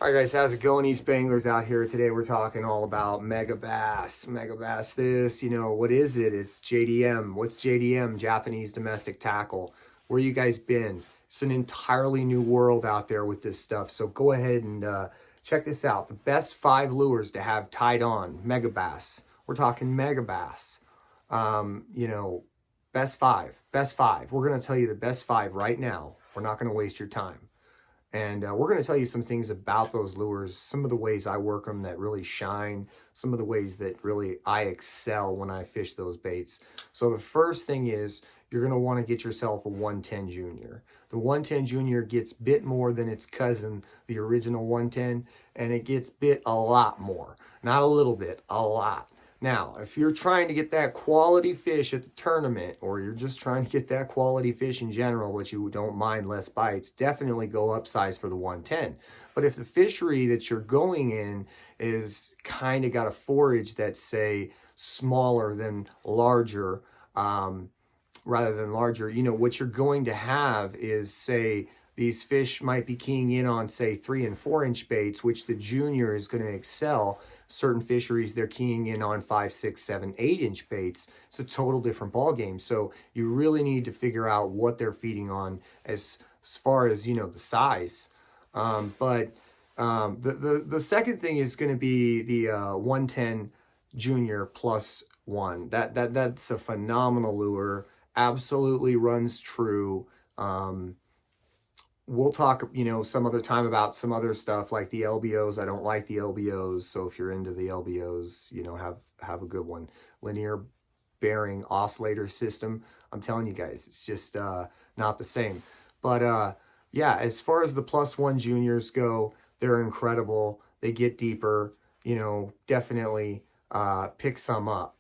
All right, guys, how's it going? East Banglers out here. Today we're talking all about Megabass. Megabass this, what is it? It's JDM. What's JDM? Japanese Domestic Tackle. Where you guys been? It's an entirely new world out there with this stuff. So go ahead and check this out. The best 5 lures to have tied on. Megabass. We're talking Megabass. Best 5. Best 5. We're going to tell you the best 5 right now. We're not going to waste your time. And we're going to tell you some things about those lures, some of the ways I work them that really shine, some of the ways that really I excel when I fish those baits. So the first thing is you're going to want to get yourself a 110 Junior. The 110 Junior gets bit more than its cousin, the original 110, and it gets bit a lot more. Not a little bit, a lot. Now, if you're trying to get that quality fish at the tournament, or you're just trying to get that quality fish in general, but you don't mind less bites, definitely go upsize for the 110. But if the fishery that you're going in is kind of got a forage that's, say, smaller than larger, rather than larger, what you're going to have is, say, these fish might be keying in on, say, 3 and 4 inch baits, which the junior is going to excel. Certain fisheries, they're keying in on 5, 6, 7, 8 inch baits. It's a total different ball game. So you really need to figure out what they're feeding on as far as, the size. The second thing is going to be the 110 Junior plus 1. That's a phenomenal lure. Absolutely runs true. We'll talk, some other time about some other stuff like the LBOs. I don't like the LBOs, so if you're into the LBOs, have a good one. Linear bearing oscillator system. I'm telling you guys, it's just not the same. But yeah, as far as the plus 1 juniors go, they're incredible. They get deeper. Definitely pick some up.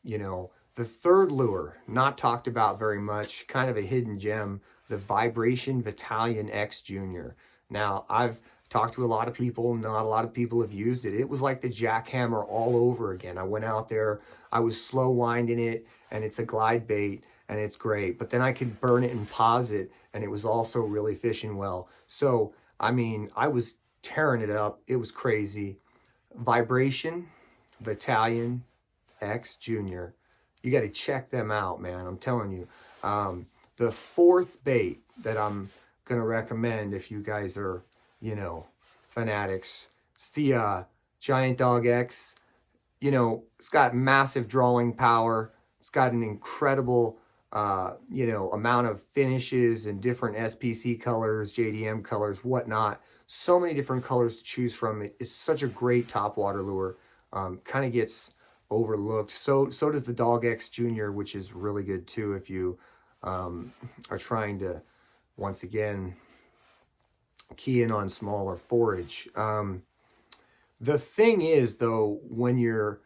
The third lure, not talked about very much, kind of a hidden gem, the Vibration Battalion X Junior. Now, I've talked to a lot of people, not a lot of people have used it. It was like the jackhammer all over again. I went out there, I was slow winding it, and it's a glide bait, and it's great. But then I could burn it and pause it, and it was also really fishing well. So, I was tearing it up. It was crazy. Vibration Battalion X Junior. You got to check them out, man. I'm telling you. The fourth bait that I'm going to recommend if you guys are, fanatics, it's the Giant Dog X. It's got massive drawing power. It's got an incredible, amount of finishes and different SPC colors, JDM colors, whatnot. So many different colors to choose from. It's such a great topwater lure. Kind of gets overlooked. So does the Dog X Junior, which is really good too if you are trying to, once again, key in on smaller forage. The thing is, though, when you're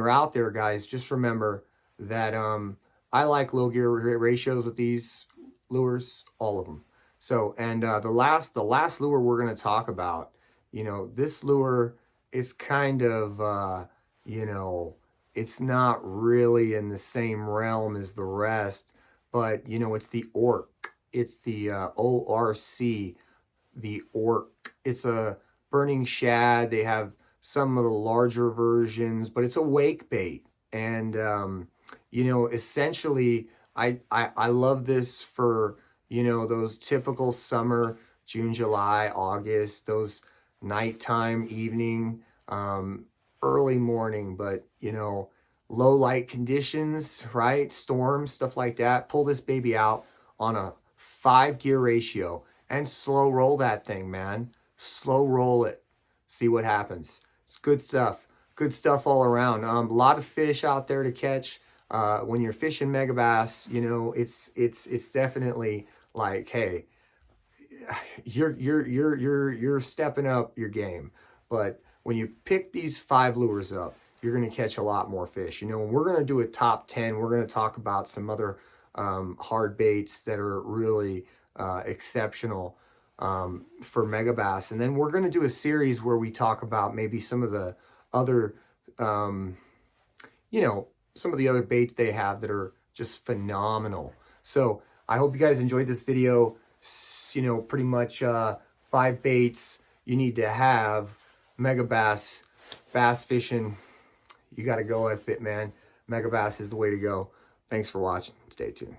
out there, guys, just remember that I like low gear ratios with these lures, all of them. So, and the last lure we're going to talk about, this lure is kind of, it's not really in the same realm as the rest, but, it's the Orc. It's the ORC, the Orc. It's a burning shad. They have some of the larger versions, but it's a wake bait. And, essentially, I love this for, those typical summer, June, July, August, those nighttime, evening, early morning, but, low light conditions, right? Storms, stuff like that. Pull this baby out on a 5 gear ratio and slow roll that thing, man. Slow roll it. See what happens. It's good stuff. Good stuff all around. A lot of fish out there to catch. When you're fishing Megabass, it's definitely like, hey, you're stepping up your game. But when you pick these 5 lures up, you're going to catch a lot more fish. When we're going to do a top 10, we're going to talk about some other hard baits that are really exceptional for Megabass. And then we're going to do a series where we talk about maybe some of the other, some of the other baits they have that are just phenomenal. So I hope you guys enjoyed this video. Pretty much 5 baits you need to have Megabass, bass fishing, you got to go with it, man. Megabass is the way to go. Thanks for watching. Stay tuned.